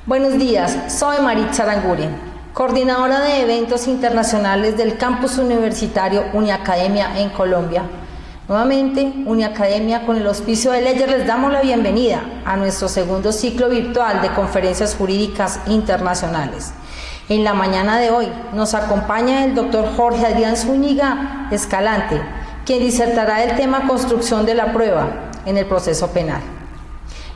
Buenos días, soy Maritza Aranguren, coordinadora de eventos internacionales del campus universitario Uniacademia en Colombia. Nuevamente, Uniacademia, con el auspicio de Ledger, les damos la bienvenida a nuestro segundo ciclo virtual de conferencias jurídicas internacionales. En la mañana de hoy nos acompaña el doctor Jorge Adrián Zúñiga Escalante, quien disertará el tema construcción de la prueba en el proceso penal.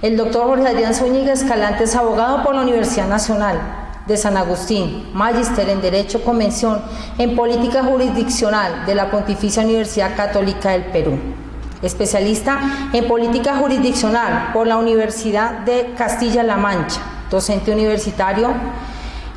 El doctor Jorge Adrián Zúñiga Escalante es abogado por la Universidad Nacional de San Agustín, magíster en Derecho Convención en Política Jurisdiccional de la Pontificia Universidad Católica del Perú. Especialista en Política Jurisdiccional por la Universidad de Castilla-La Mancha, docente universitario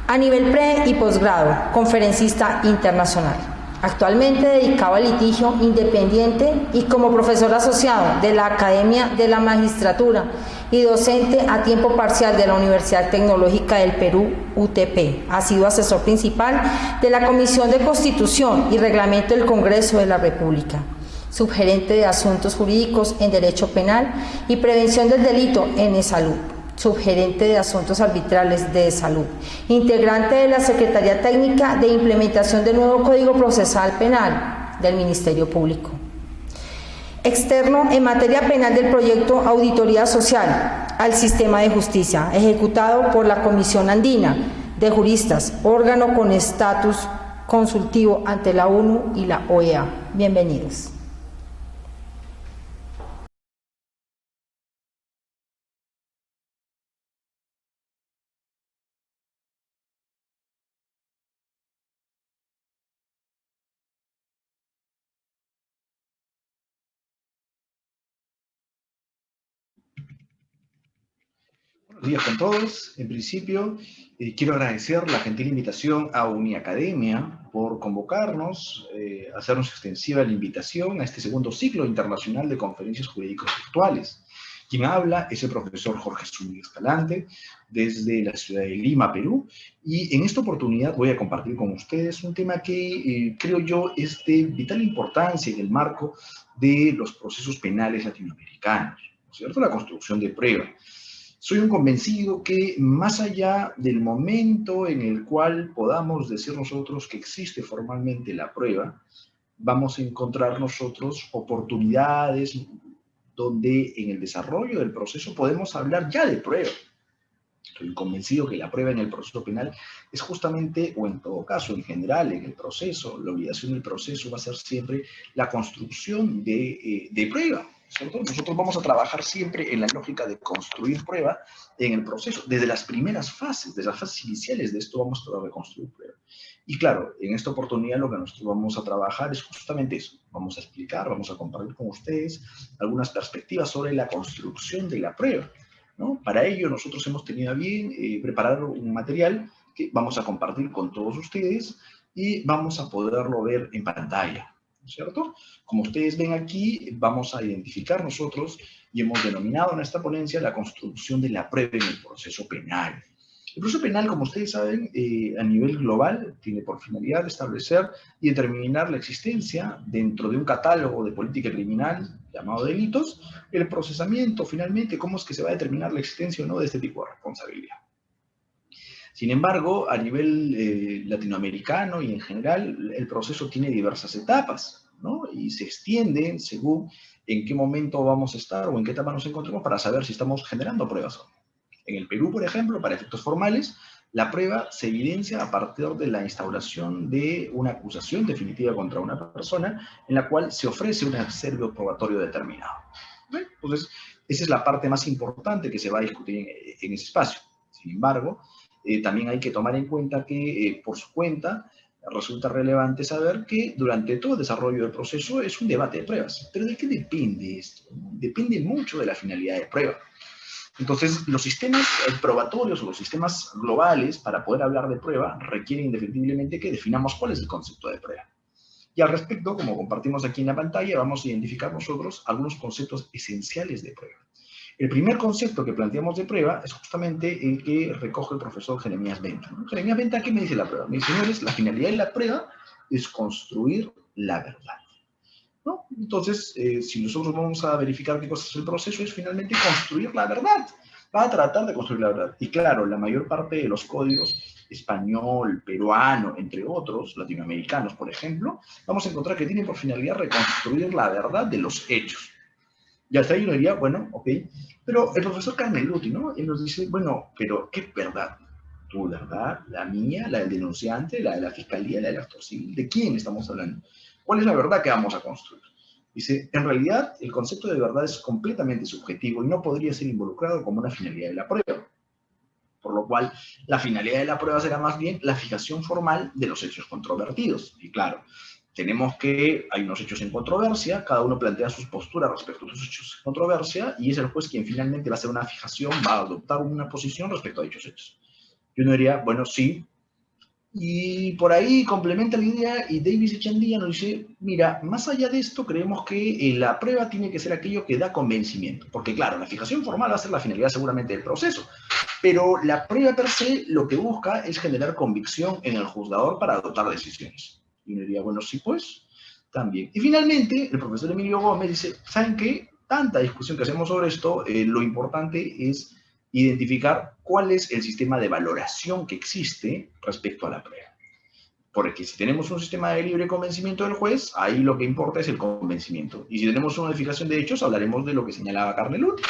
a nivel pre y posgrado, conferencista internacional. Actualmente dedicado al litigio independiente y como profesor asociado de la Academia de la Magistratura y docente a tiempo parcial de la Universidad Tecnológica del Perú, UTP. Ha sido asesor principal de la Comisión de Constitución y Reglamento del Congreso de la República, subgerente de Asuntos Jurídicos en Derecho Penal y Prevención del Delito en Salud, subgerente de Asuntos Arbitrales de Salud, integrante de la Secretaría Técnica de Implementación del Nuevo Código Procesal Penal del Ministerio Público. Externo en materia penal del proyecto Auditoría Social al Sistema de Justicia, ejecutado por la Comisión Andina de Juristas, órgano con estatus consultivo ante la ONU y la OEA. Bienvenidos. Buenos días con todos. En principio, quiero agradecer la gentil invitación a Uniacademia por convocarnos, hacernos extensiva la invitación a este segundo ciclo internacional de conferencias jurídicas virtuales. Quien habla es el profesor Jorge Zúñiga Escalante, desde la ciudad de Lima, Perú, y en esta oportunidad voy a compartir con ustedes un tema que creo yo es de vital importancia en el marco de los procesos penales latinoamericanos, ¿no es cierto? La construcción de prueba. Soy un convencido que más allá del momento en el cual podamos decir nosotros que existe formalmente la prueba, vamos a encontrar nosotros oportunidades donde en el desarrollo del proceso podemos hablar ya de prueba. Estoy convencido que la prueba en el proceso penal es justamente, o en todo caso, en general, en el proceso, la obligación del proceso va a ser siempre la construcción de prueba, ¿cierto? Nosotros vamos a trabajar siempre en la lógica de construir prueba en el proceso. Desde las primeras fases, desde las fases iniciales de esto vamos a tratar de construir prueba. Y claro, en esta oportunidad lo que nosotros vamos a trabajar es justamente eso. Vamos a explicar, vamos a compartir con ustedes algunas perspectivas sobre la construcción de la prueba, ¿no? Para ello nosotros hemos tenido a bien preparar un material que vamos a compartir con todos ustedes y vamos a poderlo ver en pantalla, ¿no es cierto? Como ustedes ven aquí, vamos a identificar nosotros y hemos denominado en esta ponencia la construcción de la prueba en el proceso penal. El proceso penal, como ustedes saben, a nivel global, tiene por finalidad establecer y determinar la existencia dentro de un catálogo de política criminal llamado delitos, el procesamiento, finalmente, cómo es que se va a determinar la existencia o no de este tipo de responsabilidad. Sin embargo, a nivel latinoamericano y en general, el proceso tiene diversas etapas, ¿no? Y se extienden según en qué momento vamos a estar o en qué etapa nos encontramos para saber si estamos generando pruebas o no. En el Perú, por ejemplo, para efectos formales, la prueba se evidencia a partir de la instauración de una acusación definitiva contra una persona en la cual se ofrece un acervo probatorio determinado. ¿Bien? Entonces, esa es la parte más importante que se va a discutir en ese espacio. Sin embargo, también hay que tomar en cuenta que, por su cuenta, resulta relevante saber que durante todo el desarrollo del proceso es un debate de pruebas. ¿Pero de qué depende esto? Depende mucho de la finalidad de prueba. Entonces, los sistemas probatorios o los sistemas globales, para poder hablar de prueba, requieren indefectiblemente que definamos cuál es el concepto de prueba. Y al respecto, como compartimos aquí en la pantalla, vamos a identificar nosotros algunos conceptos esenciales de prueba. El primer concepto que planteamos de prueba es justamente el que recoge el profesor Jeremías Benta, ¿no? Jeremías Benta, ¿qué me dice la prueba? Me dice, señores, la finalidad de la prueba es construir la verdad, ¿no? Entonces, si nosotros vamos a verificar qué cosa es el proceso, es finalmente construir la verdad. va a tratar de construir la verdad. Y claro, la mayor parte de los códigos, español, peruano, entre otros, latinoamericanos, por ejemplo, vamos a encontrar que tienen por finalidad reconstruir la verdad de los hechos. Y hasta ahí uno diría, bueno, ok, pero el profesor Carneluti, ¿no? Él nos dice, bueno, pero ¿qué verdad? ¿Tu verdad? ¿La mía? ¿La del denunciante? ¿La de la fiscalía? ¿La del actor civil? ¿De quién estamos hablando? ¿Cuál es la verdad que vamos a construir? Dice, en realidad, el concepto de verdad es completamente subjetivo y no podría ser involucrado como una finalidad de la prueba. Por lo cual, la finalidad de la prueba será más bien la fijación formal de los hechos controvertidos. Y claro, hay unos hechos en controversia, cada uno plantea sus posturas respecto a sus hechos en controversia, y es el juez quien finalmente va a hacer una fijación, va a adoptar una posición respecto a dichos hechos. Yo no diría, bueno, sí, y por ahí complementa la idea y Davis Echandía nos dice, mira, más allá de esto creemos que la prueba tiene que ser aquello que da convencimiento, porque claro, la fijación formal va a ser la finalidad seguramente del proceso, pero la prueba per se lo que busca es generar convicción en el juzgador para adoptar decisiones. Y uno diría, bueno, sí pues, también. Y finalmente, el profesor Emilio Gómez dice, ¿saben qué? Tanta discusión que hacemos sobre esto, lo importante es identificar cuál es el sistema de valoración que existe respecto a la prueba. Porque si tenemos un sistema de libre convencimiento del juez, ahí lo que importa es el convencimiento. Y si tenemos una unificación de hechos, hablaremos de lo que señalaba Carneluti.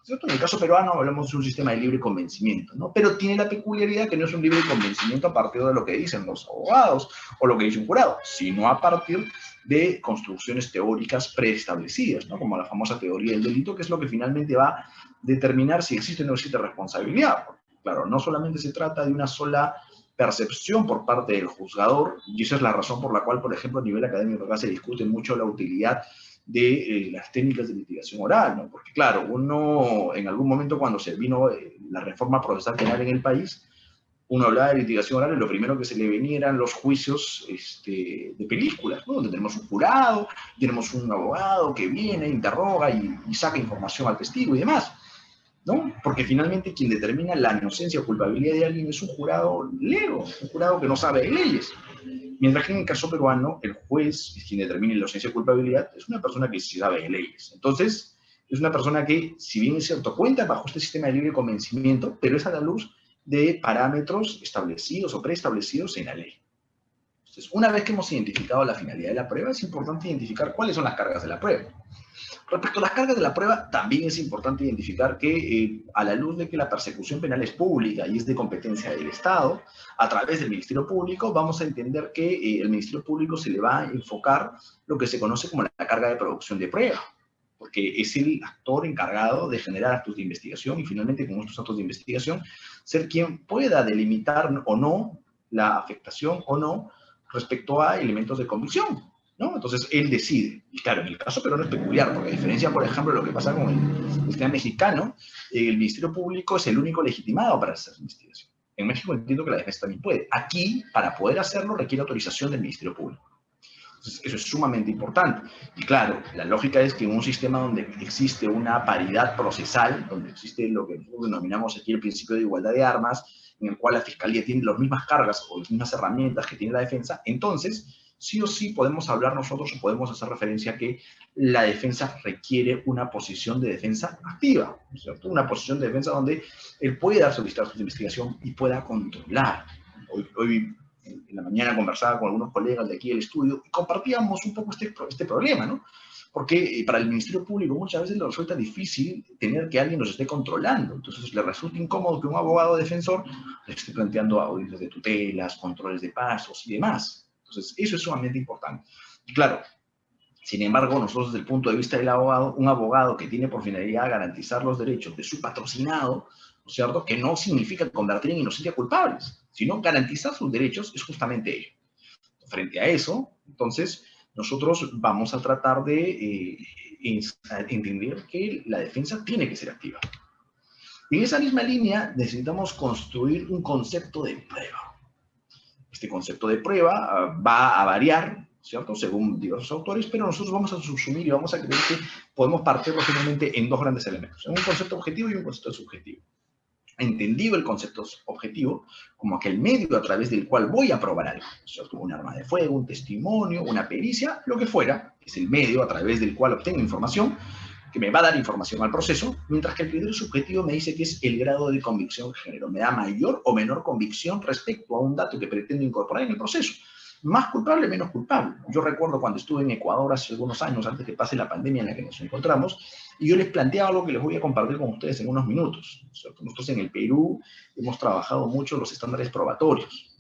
¿Cierto? En el caso peruano hablamos de un sistema de libre convencimiento, ¿no? Pero tiene la peculiaridad que no es un libre convencimiento a partir de lo que dicen los abogados o lo que dice un jurado, sino a partir de construcciones teóricas preestablecidas, ¿no? Como la famosa teoría del delito, que es lo que finalmente va a determinar si existe o no existe responsabilidad. Claro, no solamente se trata de una sola percepción por parte del juzgador, y esa es la razón por la cual, por ejemplo, a nivel académico acá se discute mucho la utilidad de las técnicas de litigación oral, ¿no? Porque claro, uno en algún momento cuando se vino la reforma procesal penal en el país, uno hablaba de litigación oral y lo primero que se le venía eran los juicios de películas, ¿no? Donde tenemos un jurado, tenemos un abogado que viene, interroga y saca información al testigo y demás, ¿no? Porque finalmente quien determina la inocencia o culpabilidad de alguien es un jurado lego, un jurado que no sabe de leyes. Mientras que en el caso peruano, el juez, quien determina la inocencia o culpabilidad, es una persona que sí sabe de leyes. Entonces, es una persona que, si bien es cierto, cuenta bajo este sistema de libre convencimiento, pero es a la luz de parámetros establecidos o preestablecidos en la ley. Entonces, una vez que hemos identificado la finalidad de la prueba, es importante identificar cuáles son las cargas de la prueba. Respecto a las cargas de la prueba, también es importante identificar que a la luz de que la persecución penal es pública y es de competencia del Estado, a través del Ministerio Público vamos a entender que el Ministerio Público se le va a enfocar lo que se conoce como la carga de producción de prueba, porque es el actor encargado de generar actos de investigación y finalmente con estos actos de investigación ser quien pueda delimitar o no la afectación o no respecto a elementos de convicción, ¿no? Entonces, él decide. Y claro, en el caso peruano es peculiar, porque a diferencia, por ejemplo, de lo que pasa con el sistema mexicano, el Ministerio Público es el único legitimado para hacer investigación. En México entiendo que la defensa también puede. Aquí, para poder hacerlo, requiere autorización del Ministerio Público. Entonces, eso es sumamente importante. Y claro, la lógica es que en un sistema donde existe una paridad procesal, donde existe lo que nosotros denominamos aquí el principio de igualdad de armas, en el cual la Fiscalía tiene las mismas cargas o las mismas herramientas que tiene la defensa, entonces sí o sí podemos hablar nosotros o podemos hacer referencia a que la defensa requiere una posición de defensa activa, ¿cierto? Una posición de defensa donde él pueda solicitar su investigación y pueda controlar. Hoy en la mañana conversaba con algunos colegas de aquí del estudio y compartíamos un poco este problema, ¿no? Porque para el Ministerio Público muchas veces le resulta difícil tener que alguien nos esté controlando. Entonces le resulta incómodo que un abogado defensor le esté planteando audiencias de tutelas, controles de pasos y demás. Entonces, eso es sumamente importante. Y claro, sin embargo, nosotros desde el punto de vista del abogado, un abogado que tiene por finalidad garantizar los derechos de su patrocinado, ¿no es cierto?, que no significa convertir en inocentes a culpables, sino garantizar sus derechos es justamente ello. Frente a eso, entonces, nosotros vamos a tratar de entender que la defensa tiene que ser activa. En esa misma línea necesitamos construir un concepto de prueba. Este concepto de prueba va a variar, ¿cierto?, según diversos autores, pero nosotros vamos a subsumir y vamos a creer que podemos partirlo finalmente en dos grandes elementos, un concepto objetivo y un concepto subjetivo. Entendido el concepto objetivo como aquel medio a través del cual voy a probar algo, ¿cierto?, un arma de fuego, un testimonio, una pericia, lo que fuera, es el medio a través del cual obtengo información. que me va a dar información al proceso, mientras que el criterio subjetivo me dice que es el grado de convicción que genero. Me da mayor o menor convicción respecto a un dato que pretendo incorporar en el proceso. Más culpable, menos culpable. Yo recuerdo cuando estuve en Ecuador hace algunos años, antes que pase la pandemia en la que nos encontramos, y yo les planteaba algo que les voy a compartir con ustedes en unos minutos. Nosotros en el Perú hemos trabajado mucho los estándares probatorios.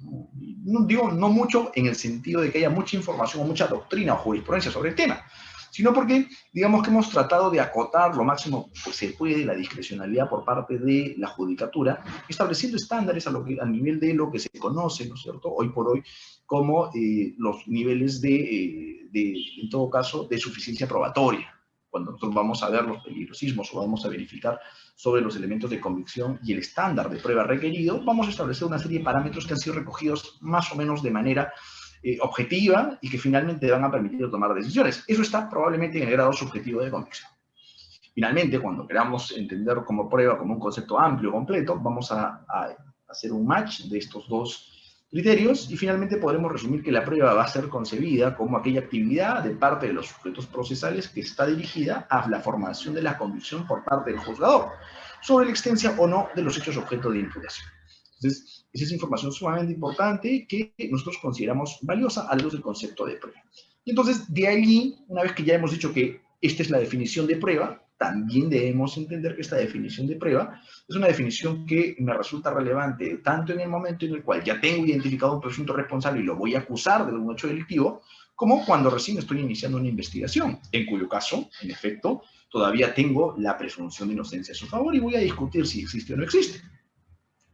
No digo no mucho en el sentido de que haya mucha información o mucha doctrina o jurisprudencia sobre el tema, sino porque, digamos que hemos tratado de acotar lo máximo que se puede la discrecionalidad por parte de la judicatura, estableciendo estándares a nivel de lo que se conoce, ¿no es cierto?, hoy por hoy, como los niveles en todo caso, de suficiencia probatoria. Cuando nosotros vamos a ver los peligrosismos o vamos a verificar sobre los elementos de convicción y el estándar de prueba requerido, vamos a establecer una serie de parámetros que han sido recogidos más o menos de manera objetiva y que finalmente van a permitir tomar decisiones. Eso está probablemente en el grado subjetivo de convicción. Finalmente, cuando queramos entender como prueba como un concepto amplio, completo, vamos a hacer un match de estos dos criterios y finalmente podremos resumir que la prueba va a ser concebida como aquella actividad de parte de los sujetos procesales que está dirigida a la formación de la convicción por parte del juzgador sobre la existencia o no de los hechos objeto de imputación. Entonces, esa es información sumamente importante que nosotros consideramos valiosa a la luz del concepto de prueba. Y entonces, de allí, una vez que ya hemos dicho que esta es la definición de prueba, también debemos entender que esta definición de prueba es una definición que me resulta relevante tanto en el momento en el cual ya tengo identificado un presunto responsable y lo voy a acusar de un hecho delictivo, como cuando recién estoy iniciando una investigación, en cuyo caso, en efecto, todavía tengo la presunción de inocencia a su favor y voy a discutir si existe o no existe.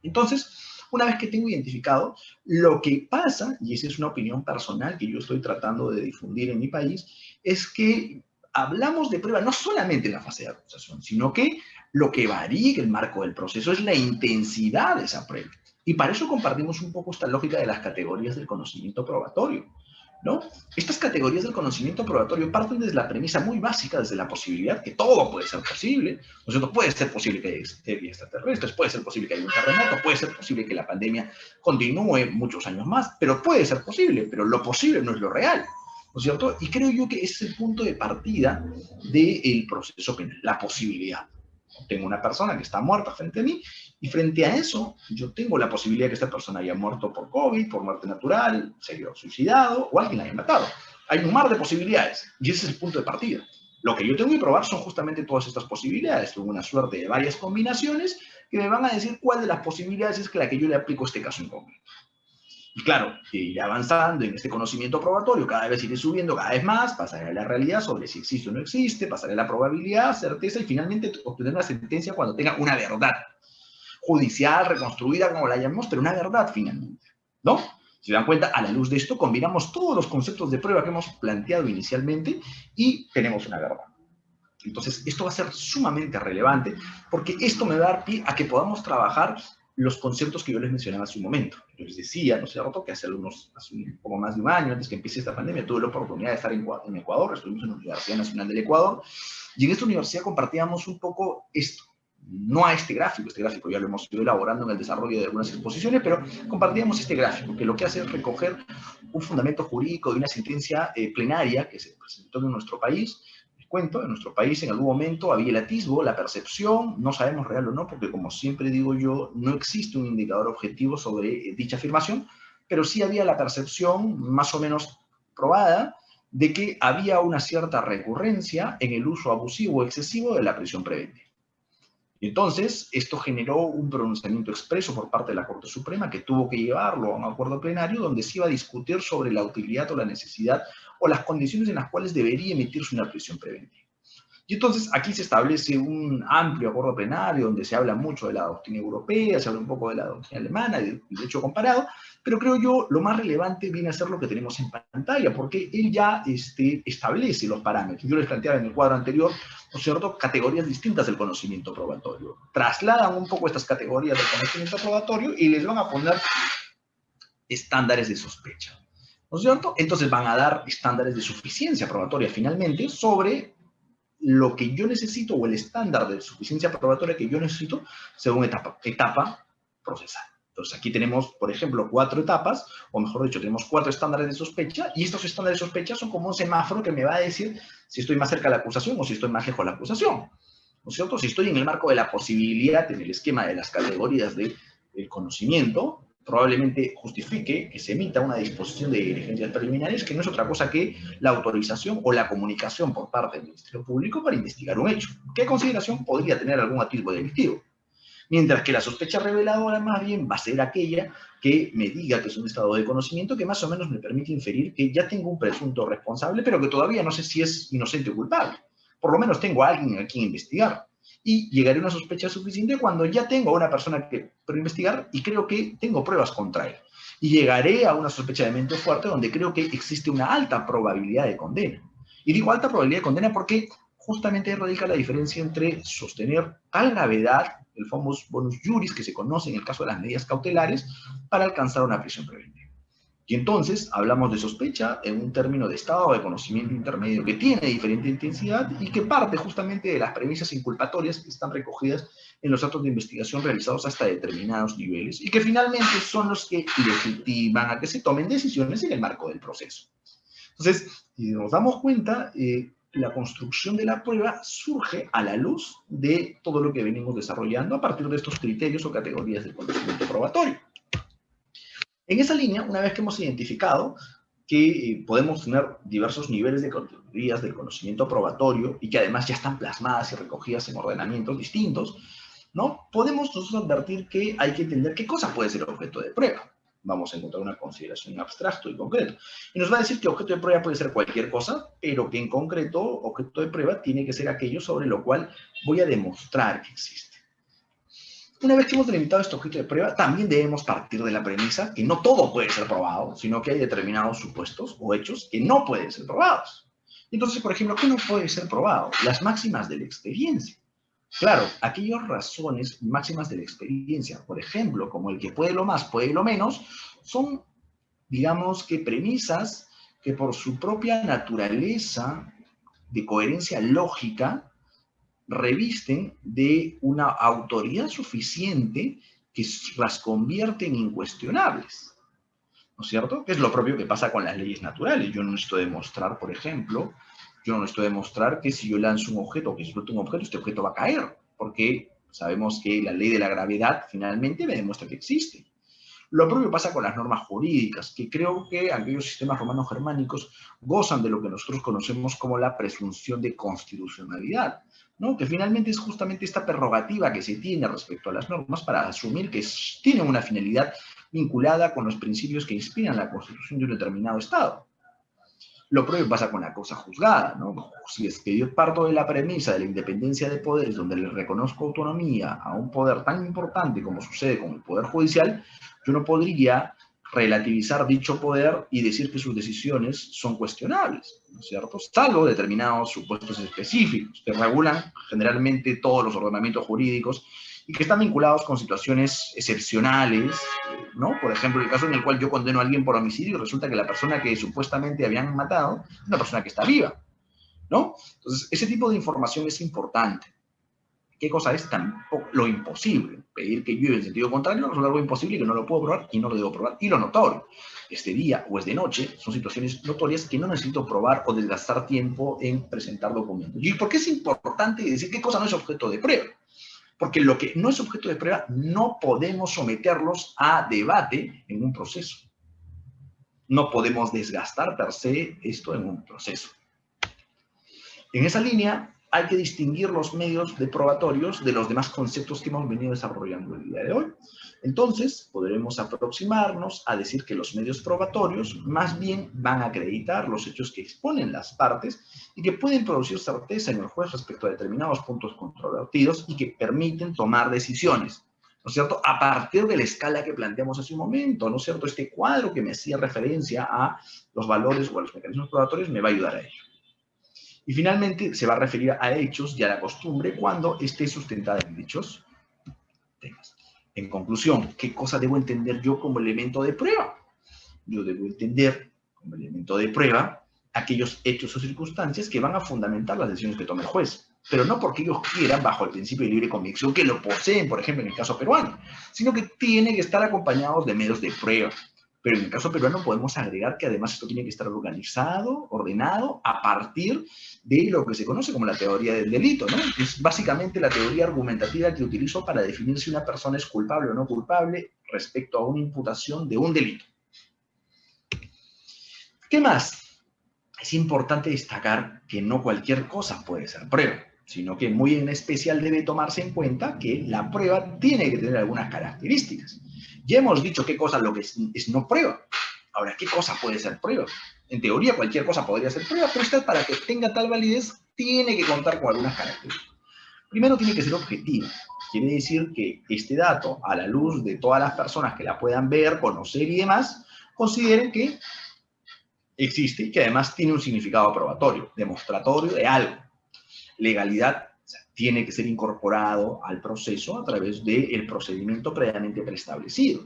Entonces, una vez que tengo identificado, lo que pasa, y esa es una opinión personal que yo estoy tratando de difundir en mi país, es que hablamos de prueba no solamente en la fase de acusación, sino que lo que varía el marco del proceso es la intensidad de esa prueba. Y para eso compartimos un poco esta lógica de las categorías del conocimiento probatorio, ¿no? Estas categorías del conocimiento probatorio parten desde la premisa muy básica, desde la posibilidad que todo puede ser posible, ¿no es cierto? Puede ser posible que haya extraterrestres, puede ser posible que haya un terremoto, puede ser posible que la pandemia continúe muchos años más, pero puede ser posible, pero lo posible no es lo real, ¿no es cierto? Y creo yo que ese es el punto de partida del proceso penal, la posibilidad. Tengo una persona que está muerta frente a mí y frente a eso yo tengo la posibilidad de que esta persona haya muerto por COVID, por muerte natural, se haya suicidado o alguien la haya matado. Hay un mar de posibilidades y ese es el punto de partida. Lo que yo tengo que probar son justamente todas estas posibilidades. Tengo una suerte de varias combinaciones que me van a decir cuál de las posibilidades es la que yo le aplico a este caso en concreto. Y claro, iré avanzando en este conocimiento probatorio, cada vez iré subiendo cada vez más, pasaré a la realidad sobre si existe o no existe, pasaré a la probabilidad, certeza y finalmente obtener una sentencia cuando tenga una verdad judicial, reconstruida, como la llamemos, pero una verdad finalmente, ¿no? Si se dan cuenta, a la luz de esto combinamos todos los conceptos de prueba que hemos planteado inicialmente y tenemos una verdad. Entonces, esto va a ser sumamente relevante porque esto me va a dar pie a que podamos trabajar los conceptos que yo les mencionaba hace un momento. Yo les decía, ¿no es cierto?, que hace un poco más de un año, antes que empiece esta pandemia, tuve la oportunidad de estar en Ecuador, estuvimos en la Universidad Nacional del Ecuador, y en esta universidad compartíamos un poco esto, no a este gráfico ya lo hemos ido elaborando en el desarrollo de algunas exposiciones, pero compartíamos este gráfico, que lo que hace es recoger un fundamento jurídico de una sentencia plenaria que se presentó en nuestro país. Cuento, en nuestro país en algún momento había el atisbo, la percepción, no sabemos real o no, porque como siempre digo yo, no existe un indicador objetivo sobre dicha afirmación, pero sí había la percepción más o menos probada de que había una cierta recurrencia en el uso abusivo o excesivo de la prisión preventiva. Y entonces, esto generó un pronunciamiento expreso por parte de la Corte Suprema que tuvo que llevarlo a un acuerdo plenario donde se iba a discutir sobre la utilidad o la necesidad o las condiciones en las cuales debería emitirse una prisión preventiva. Y entonces aquí se establece un amplio acuerdo plenario donde se habla mucho de la doctrina europea, se habla un poco de la doctrina alemana, del derecho comparado, pero creo yo lo más relevante viene a ser lo que tenemos en pantalla, porque él ya establece los parámetros. Yo les planteaba en el cuadro anterior, ¿no es cierto?, categorías distintas del conocimiento probatorio. Trasladan un poco estas categorías del conocimiento probatorio y les van a poner estándares de sospecha, ¿no es cierto? Entonces van a dar estándares de suficiencia probatoria finalmente sobre lo que yo necesito o el estándar de suficiencia probatoria que yo necesito según etapa procesal. Entonces, aquí tenemos, por ejemplo, 4 etapas, o mejor dicho, tenemos 4 estándares de sospecha, y estos estándares de sospecha son como un semáforo que me va a decir si estoy más cerca de la acusación o si estoy más lejos de la acusación. ¿No es cierto? Si estoy en el marco de la posibilidad, en el esquema de las categorías del conocimiento, probablemente justifique que se emita una disposición de diligencias preliminares que no es otra cosa que la autorización o la comunicación por parte del Ministerio Público para investigar un hecho. ¿Qué consideración podría tener algún atisbo delictivo? Mientras que la sospecha reveladora más bien va a ser aquella que me diga que es un estado de conocimiento que más o menos me permite inferir que ya tengo un presunto responsable, pero que todavía no sé si es inocente o culpable. Por lo menos tengo a alguien a quien investigar. Y llegaré a una sospecha suficiente cuando ya tengo a una persona que para investigar y creo que tengo pruebas contra él. Y llegaré a una sospecha de mente fuerte donde creo que existe una alta probabilidad de condena. Y digo alta probabilidad de condena porque justamente radica la diferencia entre sostener tal gravedad, el famoso bonus juris que se conoce en el caso de las medidas cautelares, para alcanzar una prisión preventiva. Y entonces hablamos de sospecha en un término de estado de conocimiento intermedio que tiene diferente intensidad y que parte justamente de las premisas inculpatorias que están recogidas en los actos de investigación realizados hasta determinados niveles y que finalmente son los que legitiman a que se tomen decisiones en el marco del proceso. Entonces, si nos damos cuenta, la construcción de la prueba surge a la luz de todo lo que venimos desarrollando a partir de estos criterios o categorías del conocimiento probatorio. En esa línea, una vez que hemos identificado que podemos tener diversos niveles de categorías del conocimiento probatorio y que además ya están plasmadas y recogidas en ordenamientos distintos, ¿no? Podemos nosotros advertir que hay que entender qué cosa puede ser objeto de prueba. Vamos a encontrar una consideración abstracto y concreto. Y nos va a decir que objeto de prueba puede ser cualquier cosa, pero que en concreto objeto de prueba tiene que ser aquello sobre lo cual voy a demostrar que existe. Una vez que hemos delimitado este objeto de prueba, también debemos partir de la premisa que no todo puede ser probado, sino que hay determinados supuestos o hechos que no pueden ser probados. Entonces, por ejemplo, ¿qué no puede ser probado? Las máximas de la experiencia. Claro, aquellas razones máximas de la experiencia, por ejemplo, como el que puede lo más, puede lo menos, son, digamos que premisas que por su propia naturaleza de coherencia lógica revisten de una autoridad suficiente que las convierte en incuestionables. ¿No es cierto? Que es lo propio que pasa con las leyes naturales. Yo no necesito demostrar, por ejemplo, que si yo lanzo un objeto o que exploto un objeto, este objeto va a caer, porque sabemos que la ley de la gravedad finalmente me demuestra que existe. Lo propio pasa con las normas jurídicas, que creo que aquellos sistemas romanos germánicos gozan de lo que nosotros conocemos como la presunción de constitucionalidad, ¿no? Que finalmente es justamente esta prerrogativa que se tiene respecto a las normas para asumir que tienen una finalidad vinculada con los principios que inspiran la constitución de un determinado Estado. Lo propio pasa con la cosa juzgada, ¿no? Si es que yo parto de la premisa de la independencia de poderes, donde le reconozco autonomía a un poder tan importante como sucede con el Poder Judicial, yo no podría relativizar dicho poder y decir que sus decisiones son cuestionables, ¿no es cierto? Salvo determinados supuestos específicos que regulan generalmente todos los ordenamientos jurídicos y que están vinculados con situaciones excepcionales, ¿no? Por ejemplo, el caso en el cual yo condeno a alguien por homicidio y resulta que la persona que supuestamente habían matado es una persona que está viva, ¿no? Entonces, ese tipo de información es importante. ¿Qué cosa es tampoco lo imposible? Pedir que llueve en sentido contrario resulta algo imposible que no lo puedo probar y no lo debo probar. Y lo notorio, es de día o es de noche, son situaciones notorias que no necesito probar o desgastar tiempo en presentar documentos. ¿Y por qué es importante decir qué cosa no es objeto de prueba? Porque lo que no es objeto de prueba no podemos someterlos a debate en un proceso. No podemos desgastar per se esto en un proceso. En esa línea hay que distinguir los medios de probatorios de los demás conceptos que hemos venido desarrollando el día de hoy. Entonces, podremos aproximarnos a decir que los medios probatorios más bien van a acreditar los hechos que exponen las partes y que pueden producir certeza en el juez respecto a determinados puntos controvertidos y que permiten tomar decisiones, ¿no es cierto?, a partir de la escala que planteamos hace un momento, ¿no es cierto? Este cuadro que me hacía referencia a los valores o a los mecanismos probatorios me va a ayudar a ello. Y finalmente se va a referir a hechos y a la costumbre cuando esté sustentada en dichos temas. En conclusión, ¿qué cosa debo entender yo como elemento de prueba? Yo debo entender como elemento de prueba aquellos hechos o circunstancias que van a fundamentar las decisiones que tome el juez. pero no porque ellos quieran, bajo el principio de libre convicción, que lo poseen, por ejemplo, en el caso peruano, sino que tiene que estar acompañados de medios de prueba. Pero en el caso peruano podemos agregar que además esto tiene que estar organizado, ordenado, a partir de lo que se conoce como la teoría del delito, ¿no? Es básicamente la teoría argumentativa que utilizo para definir si una persona es culpable o no culpable respecto a una imputación de un delito. ¿Qué más? Es importante destacar que no cualquier cosa puede ser prueba, sino que muy en especial debe tomarse en cuenta que la prueba tiene que tener algunas características. Ya hemos dicho qué cosa lo que es no prueba. Ahora, ¿qué cosa puede ser prueba? En teoría, cualquier cosa podría ser prueba, pero esta, para que tenga tal validez, tiene que contar con algunas características. Primero, tiene que ser objetiva. Quiere decir que este dato, a la luz de todas las personas que la puedan ver, conocer y demás, consideren que existe y que además tiene un significado probatorio, demostratorio de algo. Legalidad, o sea, tiene que ser incorporado al proceso a través del procedimiento previamente preestablecido.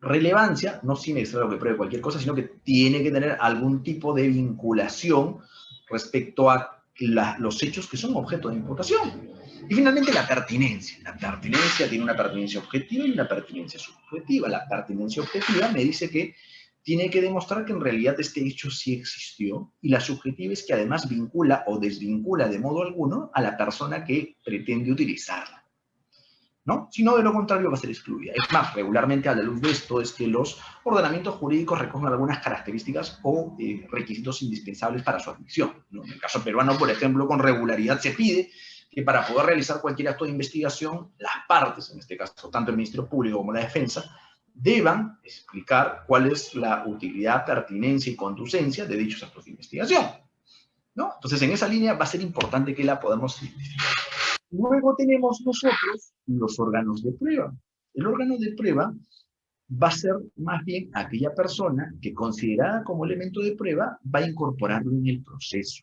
Relevancia, no tiene que ser algo que pruebe cualquier cosa, sino que tiene que tener algún tipo de vinculación respecto a los hechos que son objeto de imputación. Y finalmente la pertinencia. La pertinencia tiene una pertinencia objetiva y una pertinencia subjetiva. La pertinencia objetiva me dice que tiene que demostrar que en realidad este hecho sí existió, y la subjetiva es que además vincula o desvincula de modo alguno a la persona que pretende utilizarla, ¿no? Si no, de lo contrario va a ser excluida. Es más, regularmente a la luz de esto es que los ordenamientos jurídicos recogen algunas características o requisitos indispensables para su admisión, ¿no? En el caso peruano, por ejemplo, con regularidad se pide que para poder realizar cualquier acto de investigación, las partes, en este caso tanto el Ministerio Público como la Defensa, deban explicar cuál es la utilidad, pertinencia y conducencia de dichos actos de investigación, ¿no? Entonces, en esa línea va a ser importante que la podamos identificar. Luego tenemos nosotros los órganos de prueba. El órgano de prueba va a ser más bien aquella persona que, considerada como elemento de prueba, va a incorporarlo en el proceso.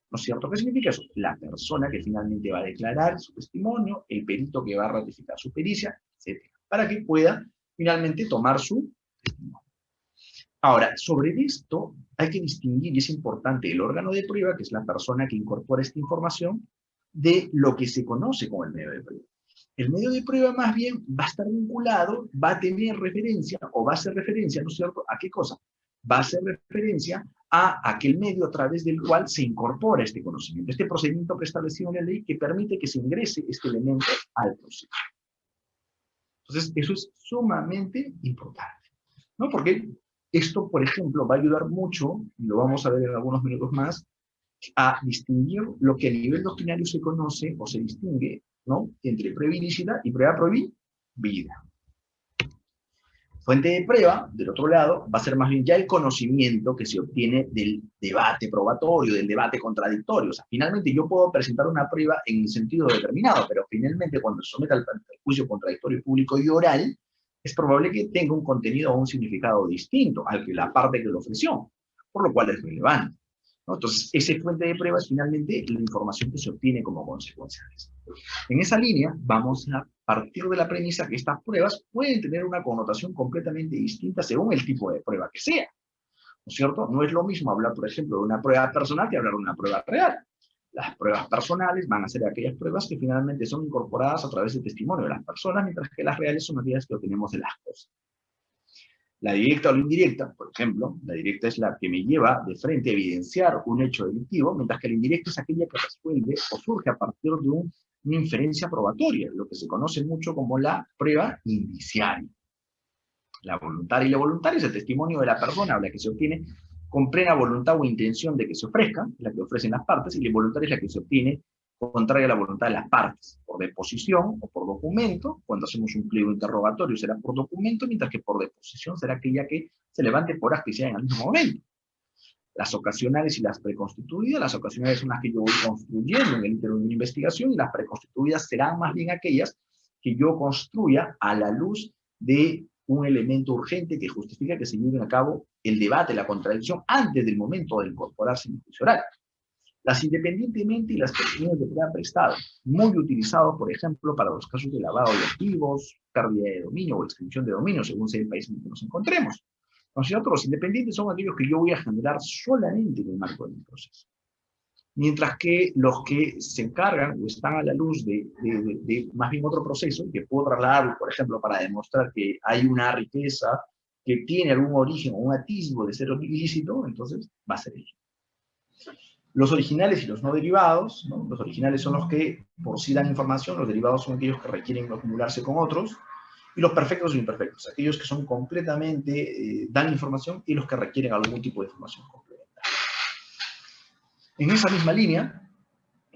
¿No es cierto? ¿Qué significa eso? La persona que finalmente va a declarar su testimonio, el perito que va a ratificar su pericia, etc., para que pueda finalmente tomar su testimonio. Ahora, sobre esto hay que distinguir, y es importante, el órgano de prueba, que es la persona que incorpora esta información, de lo que se conoce como el medio de prueba. El medio de prueba más bien va a estar vinculado, va a tener referencia, o va a hacer referencia, ¿no es cierto?, ¿a qué cosa? Va a hacer referencia a aquel medio a través del cual se incorpora este conocimiento, este procedimiento preestablecido en la ley que permite que se ingrese este elemento al proceso. Entonces, eso es sumamente importante, ¿no? Porque esto, por ejemplo, va a ayudar mucho, y lo vamos a ver en algunos minutos más, a distinguir lo que a nivel doctrinario se conoce o se distingue, ¿no?, entre prueba ilícita y prueba prohibida. Fuente de prueba, del otro lado, va a ser más bien ya el conocimiento que se obtiene del debate probatorio, del debate contradictorio. O sea, finalmente yo puedo presentar una prueba en un sentido determinado, pero finalmente cuando se somete al juicio contradictorio público y oral, es probable que tenga un contenido o un significado distinto al que la parte que lo ofreció, por lo cual es relevante, ¿no? Entonces, esa fuente de prueba es finalmente la información que se obtiene como consecuencia de esto. En esa línea, vamos a partir de la premisa que estas pruebas pueden tener una connotación completamente distinta según el tipo de prueba que sea, ¿no es cierto? No es lo mismo hablar, por ejemplo, de una prueba personal que hablar de una prueba real. Las pruebas personales van a ser aquellas pruebas que finalmente son incorporadas a través del testimonio de las personas, mientras que las reales son aquellas que obtenemos de las cosas. La directa o la indirecta, por ejemplo, la directa es la que me lleva de frente a evidenciar un hecho delictivo, mientras que la indirecta es aquella que resuelve o surge a partir de una inferencia probatoria, lo que se conoce mucho como la prueba indiciaria. La voluntaria y la voluntaria es el testimonio de la persona, la que se obtiene con plena voluntad o intención de que se ofrezca, la que ofrecen las partes, y la involuntaria es la que se obtiene contraria a la voluntad de las partes, por deposición o por documento. Cuando hacemos un pliego interrogatorio será por documento, mientras que por deposición será aquella que se levante por acta y sea en el mismo momento. Las ocasionales y las preconstituidas, las ocasionales son las que yo voy construyendo en el interior de una investigación, y las preconstituidas serán más bien aquellas que yo construya a la luz de un elemento urgente que justifica que se lleve a cabo el debate, la contradicción, antes del momento de incorporarse en el juicio oral. Las independientemente y las peticiones de prueba prestada, muy utilizados, por ejemplo, para los casos de lavado de activos, pérdida de dominio o extinción de dominio, según sea el país en el que nos encontremos. ¿No es cierto? Los independientes son aquellos que yo voy a generar solamente en el marco del proceso. Mientras que los que se encargan o están a la luz de más bien otro proceso, que puedo trasladar, por ejemplo, para demostrar que hay una riqueza que tiene algún origen o un atisbo de ser ilícito, entonces va a ser ello. Los originales y los no derivados, ¿no? Los originales son los que por sí dan información, los derivados son aquellos que requieren acumularse con otros, y los perfectos e imperfectos, aquellos que son completamente, dan información y los que requieren algún tipo de información complementaria. En esa misma línea,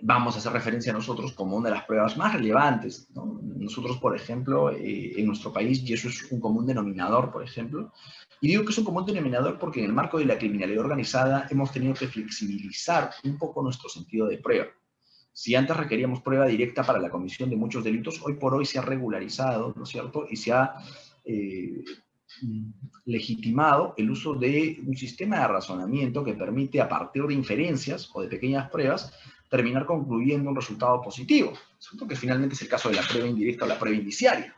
vamos a hacer referencia a nosotros como una de las pruebas más relevantes, ¿no? Nosotros, por ejemplo, en nuestro país, y eso es un común denominador, por ejemplo, y digo que es un común denominador porque en el marco de la criminalidad organizada hemos tenido que flexibilizar un poco nuestro sentido de prueba. Si antes requeríamos prueba directa para la comisión de muchos delitos, hoy por hoy se ha regularizado, ¿no es cierto? Y se ha legitimado el uso de un sistema de razonamiento que permite, a partir de inferencias o de pequeñas pruebas, terminar concluyendo un resultado positivo, ¿cierto? Que finalmente es el caso de la prueba indirecta o la prueba indiciaria.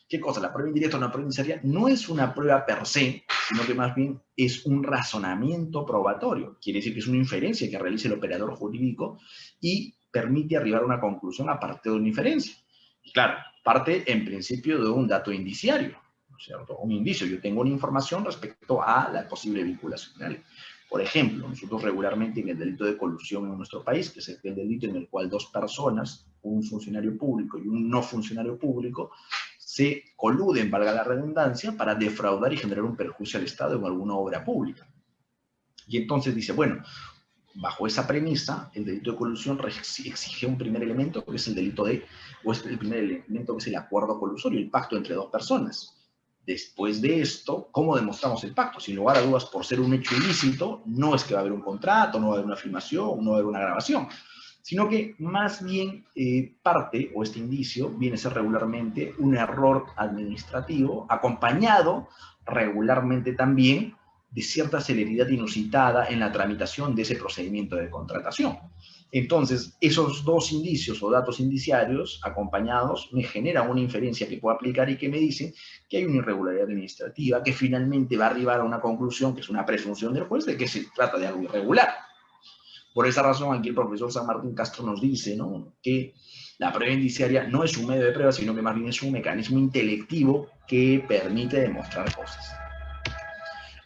¿Qué cosa? La prueba indirecta o la prueba indiciaria no es una prueba per se, sino que más bien es un razonamiento probatorio. Quiere decir que es una inferencia que realiza el operador jurídico y permite arribar a una conclusión a partir de una inferencia. Y claro, parte en principio de un dato indiciario, ¿no es cierto? Un indicio. Yo tengo una información respecto a la posible vinculación. Por ejemplo, nosotros regularmente en el delito de colusión en nuestro país, que es el delito en el cual dos personas, un funcionario público y un no funcionario público, se coluden, valga la redundancia, para defraudar y generar un perjuicio al Estado en alguna obra pública. Y entonces dice, bueno, bajo esa premisa, el delito de colusión exige un primer elemento, que es el delito de, o es el primer elemento que es el acuerdo colusorio, el pacto entre dos personas. Después de esto, ¿cómo demostramos el pacto? Sin lugar a dudas, por ser un hecho ilícito, no es que va a haber un contrato, no va a haber una filmación, no va a haber una grabación, sino que más bien parte, o este indicio, viene a ser regularmente un error administrativo, acompañado regularmente también de cierta celeridad inusitada en la tramitación de ese procedimiento de contratación. Entonces, esos dos indicios o datos indiciarios acompañados me generan una inferencia que puedo aplicar y que me dice que hay una irregularidad administrativa que finalmente va a arribar a una conclusión, que es una presunción del juez, de que se trata de algo irregular. Por esa razón, aquí el profesor San Martín Castro nos dice, ¿no?, que la prueba indiciaria no es un medio de prueba, sino que más bien es un mecanismo intelectivo que permite demostrar cosas.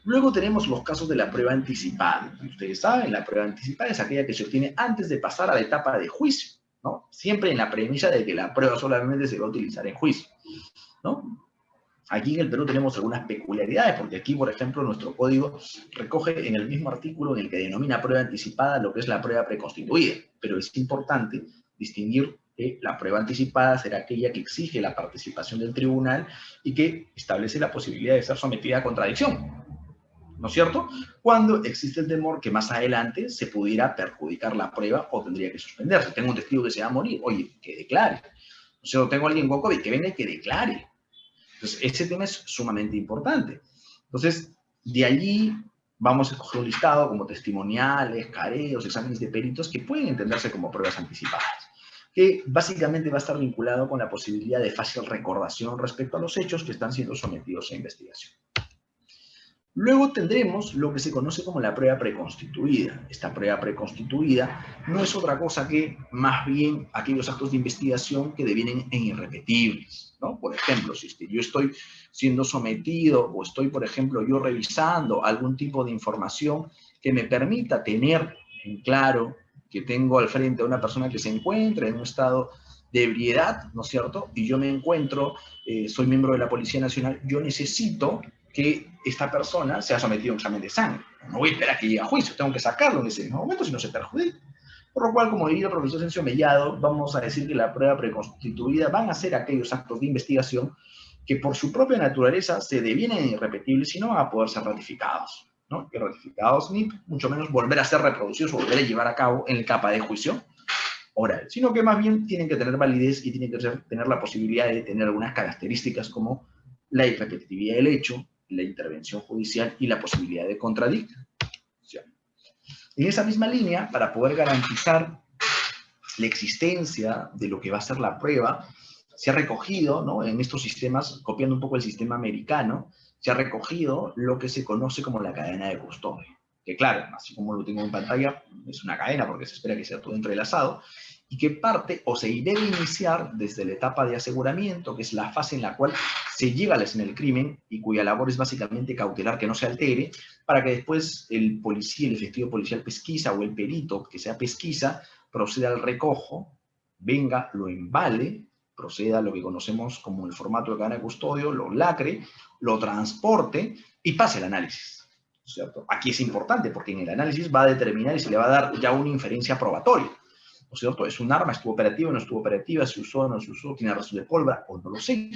Luego tenemos los casos de la prueba anticipada. Ustedes saben, la prueba anticipada es aquella que se obtiene antes de pasar a la etapa de juicio, ¿no? Siempre en la premisa de que la prueba solamente se va a utilizar en juicio, ¿no? Aquí en el Perú tenemos algunas peculiaridades, porque aquí, por ejemplo, nuestro código recoge en el mismo artículo en el que denomina prueba anticipada lo que es la prueba preconstituida, pero es importante distinguir que la prueba anticipada será aquella que exige la participación del tribunal y que establece la posibilidad de ser sometida a contradicción, ¿no es cierto? Cuando existe el temor que más adelante se pudiera perjudicar la prueba o tendría que suspenderse. Tengo un testigo que se va a morir, oye, que declare. O sea, tengo a alguien con COVID, que venga y que declare. Entonces, ese tema es sumamente importante. Entonces, de allí vamos a escoger un listado como testimoniales, careos, exámenes de peritos que pueden entenderse como pruebas anticipadas, que básicamente va a estar vinculado con la posibilidad de fácil recordación respecto a los hechos que están siendo sometidos a investigación. Luego tendremos lo que se conoce como la prueba preconstituida. Esta prueba preconstituida no es otra cosa que más bien aquellos actos de investigación que devienen en irrepetibles, ¿no? Por ejemplo, si yo estoy siendo sometido o estoy, por ejemplo, yo revisando algún tipo de información que me permita tener en claro que tengo al frente a una persona que se encuentra en un estado de ebriedad, ¿no es cierto? Y yo me encuentro, soy miembro de la Policía Nacional, yo necesito que esta persona sea sometida a un examen de sangre. No voy a esperar a que llegue a juicio, tengo que sacarlo en ese mismo momento, si no se perjudica. Por lo cual, como diría el profesor Sencio Mellado, vamos a decir que la prueba preconstituida van a ser aquellos actos de investigación que por su propia naturaleza se devienen irrepetibles y no van a poder ser ratificados, ¿no? Y ratificados ni mucho menos volver a ser reproducidos o volver a llevar a cabo en el capa de juicio oral, sino que más bien tienen que tener validez y tienen que tener la posibilidad de tener algunas características como la irrepetibilidad del hecho, la intervención judicial y la posibilidad de contradicción. En esa misma línea, para poder garantizar la existencia de lo que va a ser la prueba, se ha recogido, ¿no?, en estos sistemas, copiando un poco el sistema americano, se ha recogido lo que se conoce como la cadena de custodia. ¿Ok? que claro, así como lo tengo en pantalla, es una cadena porque se espera que sea todo entrelazado, y que parte o se debe iniciar desde la etapa de aseguramiento, que es la fase en la cual se llega a la escena del crimen y cuya labor es básicamente cautelar que no se altere, para que después el policía, el efectivo policial pesquisa o el perito que sea pesquisa, proceda al recojo, venga, lo embale, proceda a lo que conocemos como el formato de cadena de custodio, lo lacre, lo transporte y pase el análisis, ¿cierto? Aquí es importante porque en el análisis va a determinar y se le va a dar ya una inferencia probatoria, ¿no es cierto? Es un arma, estuvo operativa, no estuvo operativa, se usó, no se usó, tiene restos de pólvora o no lo sé,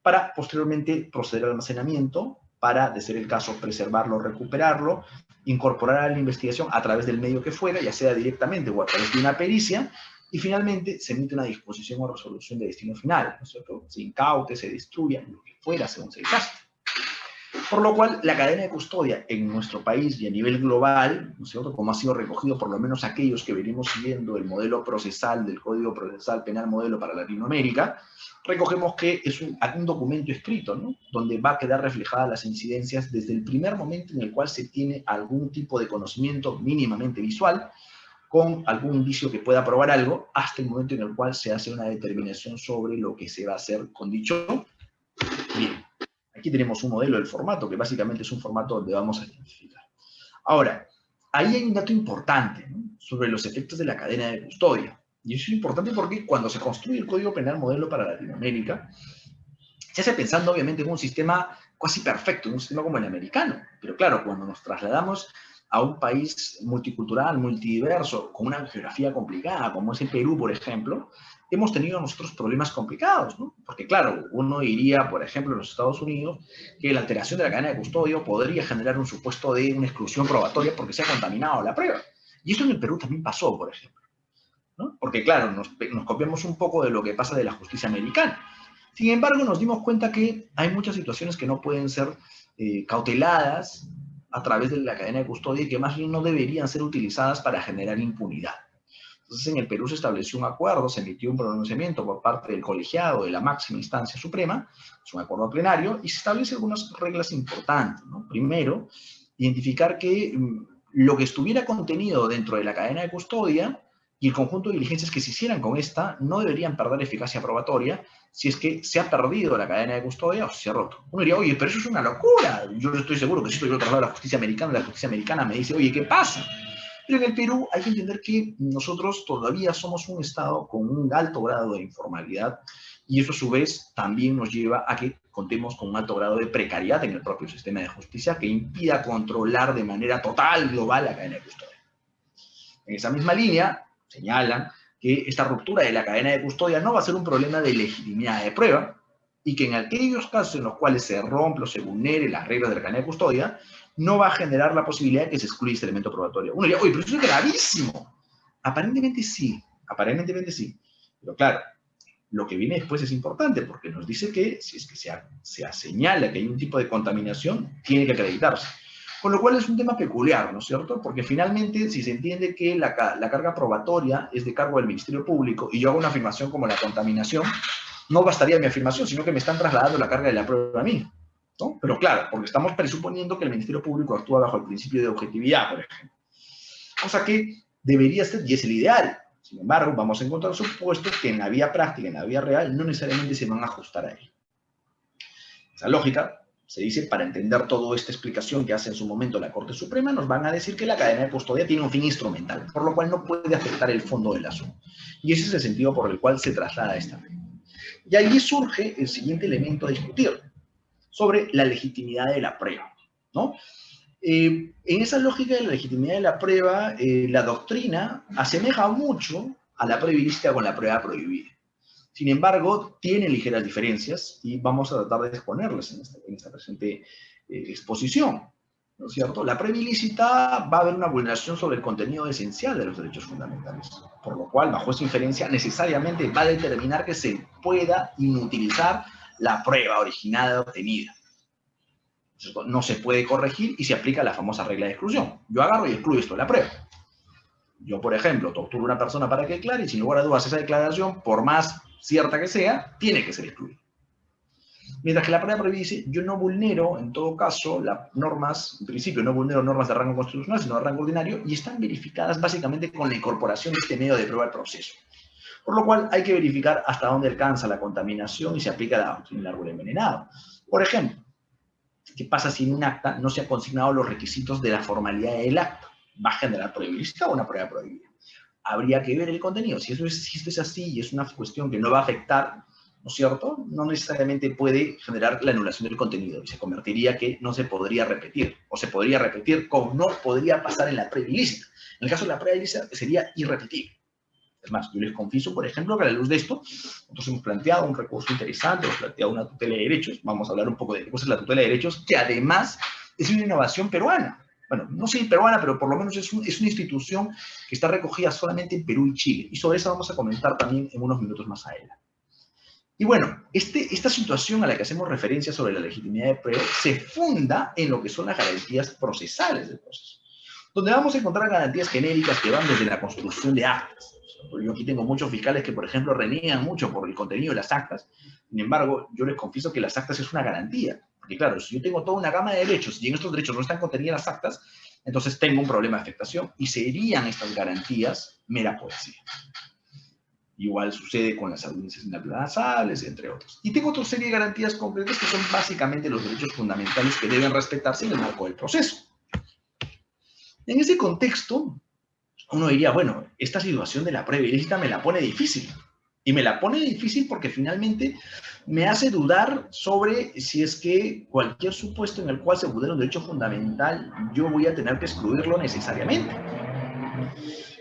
para posteriormente proceder al almacenamiento, para, de ser el caso, preservarlo, recuperarlo, incorporar a la investigación a través del medio que fuera, ya sea directamente o a través de una pericia, y finalmente se emite una disposición o resolución de destino final, ¿no es cierto? Se incaute, se destruya, lo que fuera, según sea el caso. Por lo cual, la cadena de custodia en nuestro país y a nivel global, ¿no es cierto?, como ha sido recogido por lo menos aquellos que venimos siguiendo el modelo procesal del Código Procesal Penal Modelo para Latinoamérica, recogemos que es un documento escrito, ¿no?, donde va a quedar reflejadas las incidencias desde el primer momento en el cual se tiene algún tipo de conocimiento mínimamente visual, con algún indicio que pueda probar algo, hasta el momento en el cual se hace una determinación sobre lo que se va a hacer con dicho bien. Aquí tenemos un modelo del formato, que básicamente es un formato donde vamos a identificar. Ahora, ahí hay un dato importante, ¿no?, sobre los efectos de la cadena de custodia. Y eso es importante porque cuando se construye el Código Penal Modelo para Latinoamérica, se hace pensando obviamente en un sistema casi perfecto, en un sistema como el americano. Pero claro, cuando nos trasladamos a un país multicultural, multidiverso, con una geografía complicada, como es el Perú, por ejemplo, hemos tenido nosotros problemas complicados, ¿no? Porque claro, uno diría, por ejemplo, en los Estados Unidos, que la alteración de la cadena de custodio podría generar un supuesto de una exclusión probatoria porque se ha contaminado la prueba. Y eso en el Perú también pasó, por ejemplo, ¿no? Porque claro, nos copiamos un poco de lo que pasa de la justicia americana. Sin embargo, nos dimos cuenta que hay muchas situaciones que no pueden ser cauteladas a través de la cadena de custodia y que más bien no deberían ser utilizadas para generar impunidad. Entonces, en el Perú se estableció un acuerdo, se emitió un pronunciamiento por parte del colegiado de la máxima instancia suprema, es un acuerdo plenario, y se establecen algunas reglas importantes, ¿no? Primero, identificar que lo que estuviera contenido dentro de la cadena de custodia y el conjunto de diligencias que se hicieran con esta no deberían perder eficacia probatoria si es que se ha perdido la cadena de custodia o se ha roto. Uno diría, oye, pero eso es una locura. Yo estoy seguro que si estoy otro lado de la justicia americana me dice, oye, ¿qué pasa? Pero en el Perú hay que entender que nosotros todavía somos un Estado con un alto grado de informalidad y eso a su vez también nos lleva a que contemos con un alto grado de precariedad en el propio sistema de justicia que impida controlar de manera total, global, la cadena de custodia. En esa misma línea, señalan que esta ruptura de la cadena de custodia no va a ser un problema de legitimidad de prueba y que en aquellos casos en los cuales se rompe o se vulnere las reglas de la cadena de custodia, no va a generar la posibilidad de que se excluya este elemento probatorio. Uno diría, oye, pero eso es gravísimo. Aparentemente sí. Pero claro, lo que viene después es importante porque nos dice que si es que se señala que hay un tipo de contaminación, tiene que acreditarse. Con lo cual es un tema peculiar, ¿no es cierto? Porque finalmente, si se entiende que la carga probatoria es de cargo del Ministerio Público y yo hago una afirmación como la contaminación, no bastaría mi afirmación, sino que me están trasladando la carga de la prueba a mí, ¿no? Pero claro, porque estamos presuponiendo que el Ministerio Público actúa bajo el principio de objetividad, por ejemplo. Cosa que debería ser, y es el ideal. Sin embargo, vamos a encontrar supuestos que en la vía práctica, en la vía real, no necesariamente se van a ajustar a él. Esa lógica, se dice, para entender toda esta explicación que hace en su momento la Corte Suprema, nos van a decir que la cadena de custodia tiene un fin instrumental, por lo cual no puede afectar el fondo del asunto. Y ese es el sentido por el cual se traslada esta ley. Y ahí surge el siguiente elemento a discutir, sobre la legitimidad de la prueba, ¿no? En esa lógica de la legitimidad de la prueba, la doctrina asemeja mucho a la prueba ilícita con la prueba prohibida. Sin embargo, tiene ligeras diferencias y vamos a tratar de exponerlas en esta presente exposición, ¿no es cierto? La prueba ilícita va a haber una vulneración sobre el contenido esencial de los derechos fundamentales, por lo cual, bajo esa inferencia, necesariamente va a determinar que se pueda inutilizar la prueba originada obtenida. No se puede corregir y se aplica la famosa regla de exclusión. Yo agarro y excluyo esto de la prueba. Yo, por ejemplo, torturo a una persona para que declare y sin lugar a dudas esa declaración, por más cierta que sea, tiene que ser excluida. Mientras que la prueba prohibida dice, yo no vulnero, en todo caso, las normas, en principio no vulnero normas de rango constitucional, sino de rango ordinario, y están verificadas básicamente con la incorporación de este medio de prueba al proceso. Por lo cual hay que verificar hasta dónde alcanza la contaminación y se aplica la doctrina del árbol envenenado. Por ejemplo, ¿qué pasa si en un acta no se han consignado los requisitos de la formalidad del acta? ¿Va a generar prueba ilícita o una prueba prohibida? Habría que ver el contenido. Si esto es así y es una cuestión que no va a afectar, ¿no es cierto?, no necesariamente puede generar la anulación del contenido y se convertiría que no se podría repetir, o se podría repetir como no podría pasar en la prueba ilícita. En el caso de la prueba ilícita sería irrepetible. Es más, yo les confieso, por ejemplo, que a la luz de esto, nosotros hemos planteado un recurso interesante, hemos planteado una tutela de derechos, vamos a hablar un poco de qué cosa es la tutela de derechos, que además es una innovación peruana. Bueno, no sé peruana, pero por lo menos es una institución que está recogida solamente en Perú y Chile, y sobre eso vamos a comentar también en unos minutos más adelante. Y bueno, esta situación a la que hacemos referencia sobre la legitimidad de prueba se funda en lo que son las garantías procesales del proceso, donde vamos a encontrar garantías genéricas que van desde la construcción de actas. Yo aquí tengo muchos fiscales que, por ejemplo, reniegan mucho por el contenido de las actas. Sin embargo, yo les confieso que las actas es una garantía. Porque claro, si yo tengo toda una gama de derechos y en estos derechos no están contenidas las actas, entonces tengo un problema de afectación y serían estas garantías mera poesía. Igual sucede con las audiencias inaplazables, entre otros. Y tengo otra serie de garantías concretas que son básicamente los derechos fundamentales que deben respetarse en el marco del proceso. En ese contexto, uno diría, bueno, esta situación de la prueba ilícita me la pone difícil. Y me la pone difícil porque finalmente me hace dudar sobre si es que cualquier supuesto en el cual se vulnera un derecho fundamental, yo voy a tener que excluirlo necesariamente.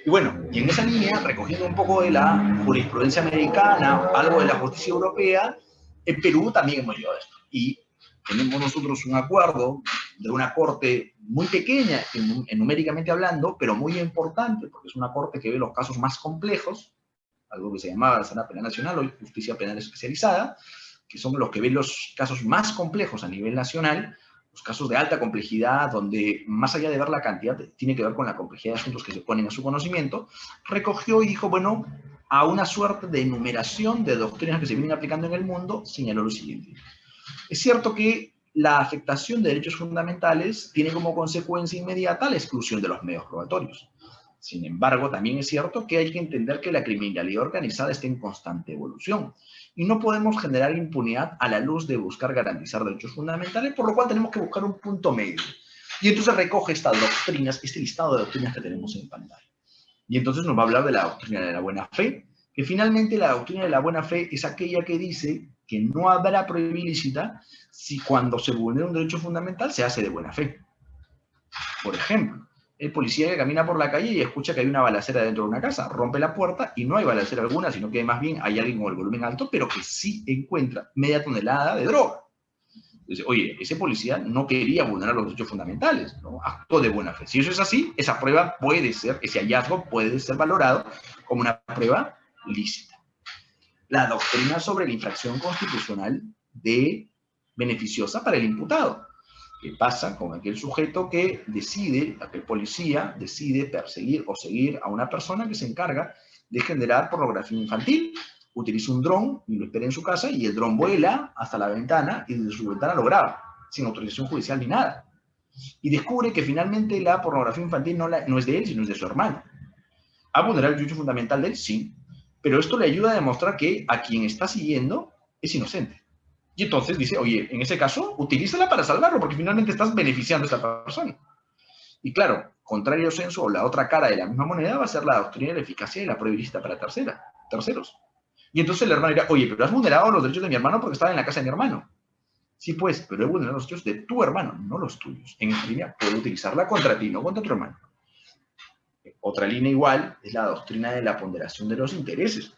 Y bueno, y en esa línea, recogiendo un poco de la jurisprudencia americana, algo de la justicia europea, en Perú también hemos llegado a esto. Y tenemos nosotros un acuerdo de una corte muy pequeña, numéricamente hablando, pero muy importante, porque es una corte que ve los casos más complejos, algo que se llamaba la Sala Penal Nacional, hoy Justicia Penal Especializada, que son los que ven los casos más complejos a nivel nacional, los casos de alta complejidad, donde más allá de ver la cantidad, tiene que ver con la complejidad de asuntos que se ponen a su conocimiento, recogió y dijo, bueno, a una suerte de enumeración de doctrinas que se vienen aplicando en el mundo, señaló lo siguiente. Es cierto que la afectación de derechos fundamentales tiene como consecuencia inmediata la exclusión de los medios probatorios. Sin embargo, también es cierto que hay que entender que la criminalidad organizada está en constante evolución y no podemos generar impunidad a la luz de buscar garantizar derechos fundamentales, por lo cual tenemos que buscar un punto medio. Y entonces recoge estas doctrinas, este listado de doctrinas que tenemos en pantalla. Y entonces nos va a hablar de la doctrina de la buena fe, que finalmente la doctrina de la buena fe es aquella que dice que no habrá prueba ilícita si cuando se vulnera un derecho fundamental se hace de buena fe. Por ejemplo, el policía que camina por la calle y escucha que hay una balacera dentro de una casa, rompe la puerta y no hay balacera alguna, sino que más bien hay alguien con el volumen alto, pero que sí encuentra media tonelada de droga. Entonces, oye, ese policía no quería vulnerar los derechos fundamentales, ¿no? Actuó de buena fe. Si eso es así, esa prueba puede ser, ese hallazgo puede ser valorado como una prueba lícita. La doctrina sobre la infracción constitucional de beneficiosa para el imputado. ¿Qué pasa con aquel sujeto que decide, aquel policía decide perseguir o seguir a una persona que se encarga de generar pornografía infantil? Utiliza un dron y lo espera en su casa y el dron vuela hasta la ventana y desde su ventana lo graba, sin autorización judicial ni nada. Y descubre que finalmente la pornografía infantil no es de él, sino es de su hermano. ¿Ha vulnerado el derecho fundamental de él? Sí. Pero esto le ayuda a demostrar que a quien está siguiendo es inocente. Y entonces dice, oye, en ese caso, utilízala para salvarlo, porque finalmente estás beneficiando a esta persona. Y claro, contrario senso, o la otra cara de la misma moneda va a ser la doctrina de la eficacia y la prueba ilícita para terceros. Y entonces el hermano dirá, oye, pero has vulnerado los derechos de mi hermano porque estaba en la casa de mi hermano. Sí, pues, pero he vulnerado los derechos de tu hermano, no los tuyos. En esta línea puedo utilizarla contra ti, no contra tu hermano. Otra línea igual es la doctrina de la ponderación de los intereses,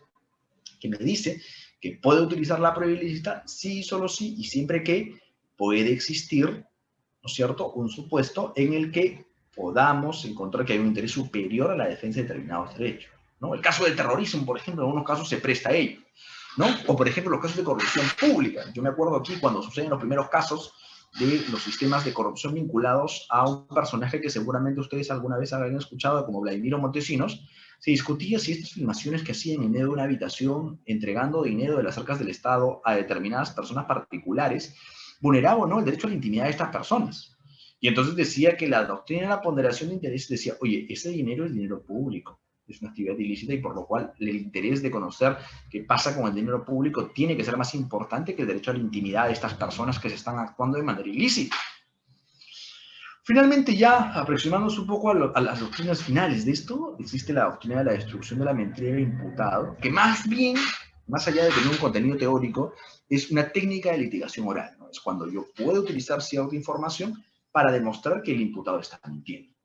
que me dice que puede utilizar la prueba ilícita sí, solo sí, y siempre que puede existir, ¿no es cierto?, un supuesto en el que podamos encontrar que hay un interés superior a la defensa de determinados derechos, ¿no? El caso del terrorismo, por ejemplo, en algunos casos se presta a ello, ¿no? O, por ejemplo, los casos de corrupción pública. Yo me acuerdo aquí cuando suceden los primeros casos de los sistemas de corrupción vinculados a un personaje que seguramente ustedes alguna vez habrán escuchado como Vladimiro Montesinos, se discutía si estas filmaciones que hacían en medio de una habitación entregando dinero de las arcas del Estado a determinadas personas particulares vulneraba o no el derecho a la intimidad de estas personas. Y entonces decía que la doctrina de la ponderación de intereses decía, oye, ese dinero es dinero público, es una actividad ilícita y por lo cual el interés de conocer qué pasa con el dinero público tiene que ser más importante que el derecho a la intimidad de estas personas que se están actuando de manera ilícita. Finalmente, ya aproximándonos un poco a las doctrinas finales de esto, existe la doctrina de la destrucción de la mentira del imputado, que más bien, más allá de tener un contenido teórico, es una técnica de litigación oral, ¿no? Es cuando yo puedo utilizar cierta información para demostrar que el imputado está mintiendo.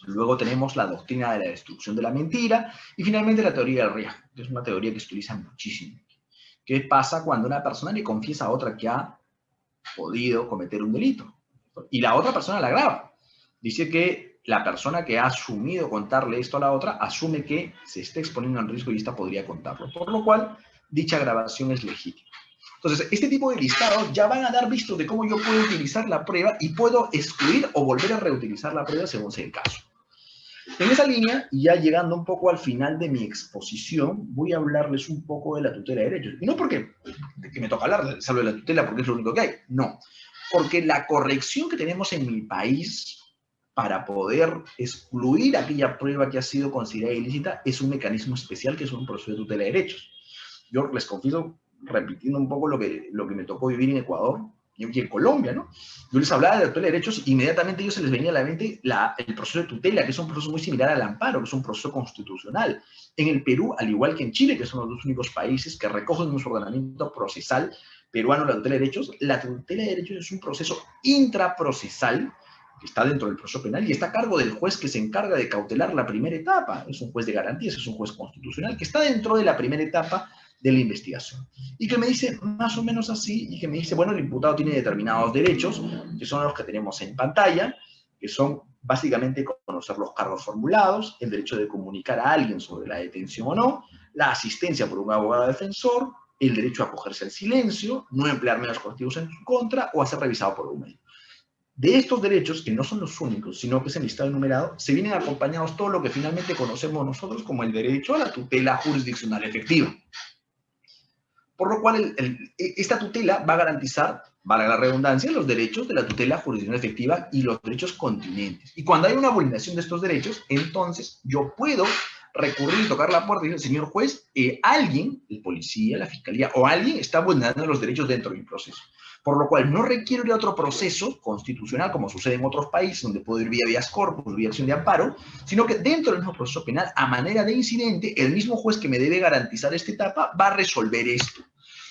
Luego tenemos la doctrina de la destrucción de la mentira y finalmente la teoría del riesgo, que es una teoría que se utiliza muchísimo. ¿Qué pasa cuando una persona le confiesa a otra que ha podido cometer un delito? Y la otra persona la agrava. Dice que la persona que ha asumido contarle esto a la otra asume que se está exponiendo en riesgo y esta podría contarlo, por lo cual dicha grabación es legítima. Entonces, este tipo de listados ya van a dar visto de cómo yo puedo utilizar la prueba y puedo excluir o volver a reutilizar la prueba según sea el caso. En esa línea, y ya llegando un poco al final de mi exposición, voy a hablarles un poco de la tutela de derechos. Y no porque me toca hablar solo de la tutela porque es lo único que hay, no. Porque la corrección que tenemos en mi país para poder excluir aquella prueba que ha sido considerada ilícita es un mecanismo especial que es un proceso de tutela de derechos. Yo les confieso, repitiendo un poco lo que me tocó vivir en Ecuador y en Colombia, ¿no? Yo les hablaba de la tutela de derechos y inmediatamente a ellos se les venía a la mente el proceso de tutela, que es un proceso muy similar al amparo, que es un proceso constitucional. En el Perú, al igual que en Chile, que son los dos únicos países que recogen un ordenamiento procesal peruano la tutela de derechos, la tutela de derechos es un proceso intraprocesal que está dentro del proceso penal y está a cargo del juez que se encarga de cautelar la primera etapa. Es un juez de garantías, es un juez constitucional que está dentro de la primera etapa de la investigación. Y que me dice más o menos así, y que me dice, bueno, el imputado tiene determinados derechos, que son los que tenemos en pantalla, que son básicamente conocer los cargos formulados, el derecho de comunicar a alguien sobre la detención o no, la asistencia por un abogado defensor, el derecho a acogerse al silencio, no emplear medios coercitivos en su contra o a ser revisado por un médico. De estos derechos, que no son los únicos, sino que es el listado enumerado, se vienen acompañados todo lo que finalmente conocemos nosotros como el derecho a la tutela jurisdiccional efectiva. Por lo cual, esta tutela va a garantizar, valga la redundancia, los derechos de la tutela jurisdiccional efectiva y los derechos continentes. Y cuando hay una vulneración de estos derechos, entonces yo puedo recurrir y tocar la puerta y decir, señor juez, alguien, el policía, la fiscalía o alguien está vulnerando los derechos dentro del proceso. Por lo cual no requiero ir a otro proceso constitucional, como sucede en otros países, donde puedo ir vía habeas corpus, vía acción de amparo, sino que dentro del mismo proceso penal, a manera de incidente, el mismo juez que me debe garantizar esta etapa va a resolver esto,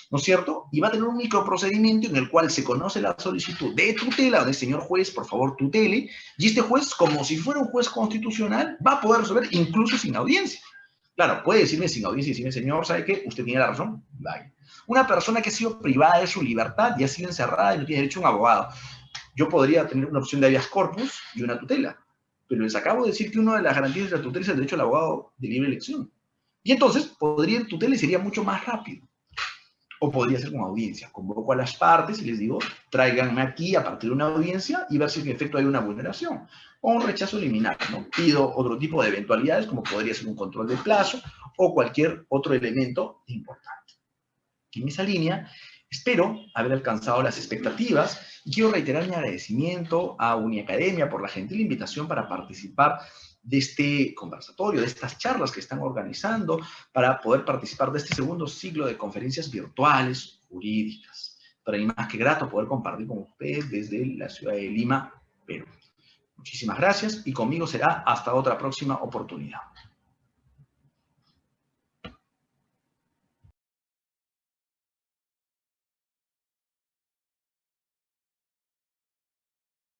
¿no es cierto? Y va a tener un microprocedimiento en el cual se conoce la solicitud de tutela, de señor juez, por favor, tutele, y este juez, como si fuera un juez constitucional, va a poder resolver incluso sin audiencia. Claro, puede decirme sin audiencia y decirme, señor, ¿sabe qué? Usted tiene la razón. Vale. Una persona que ha sido privada de su libertad y ha sido encerrada y no tiene derecho a un abogado. Yo podría tener una opción de habeas corpus y una tutela, pero les acabo de decir que una de las garantías de la tutela es el derecho al abogado de libre elección. Y entonces podría ir tutela y sería mucho más rápido. O podría ser con audiencia. Convoco a las partes y les digo, tráiganme aquí a partir de una audiencia y ver si en efecto hay una vulneración. O un rechazo liminar, ¿no? Pido otro tipo de eventualidades, como podría ser un control de plazo o cualquier otro elemento importante. En esa línea, espero haber alcanzado las expectativas y quiero reiterar mi agradecimiento a Uniacademia por la gentil invitación para participar de este conversatorio, de estas charlas que están organizando para poder participar de este segundo ciclo de conferencias virtuales jurídicas. Para mí más que grato poder compartir con ustedes desde la ciudad de Lima, Perú. Muchísimas gracias y conmigo será hasta otra próxima oportunidad.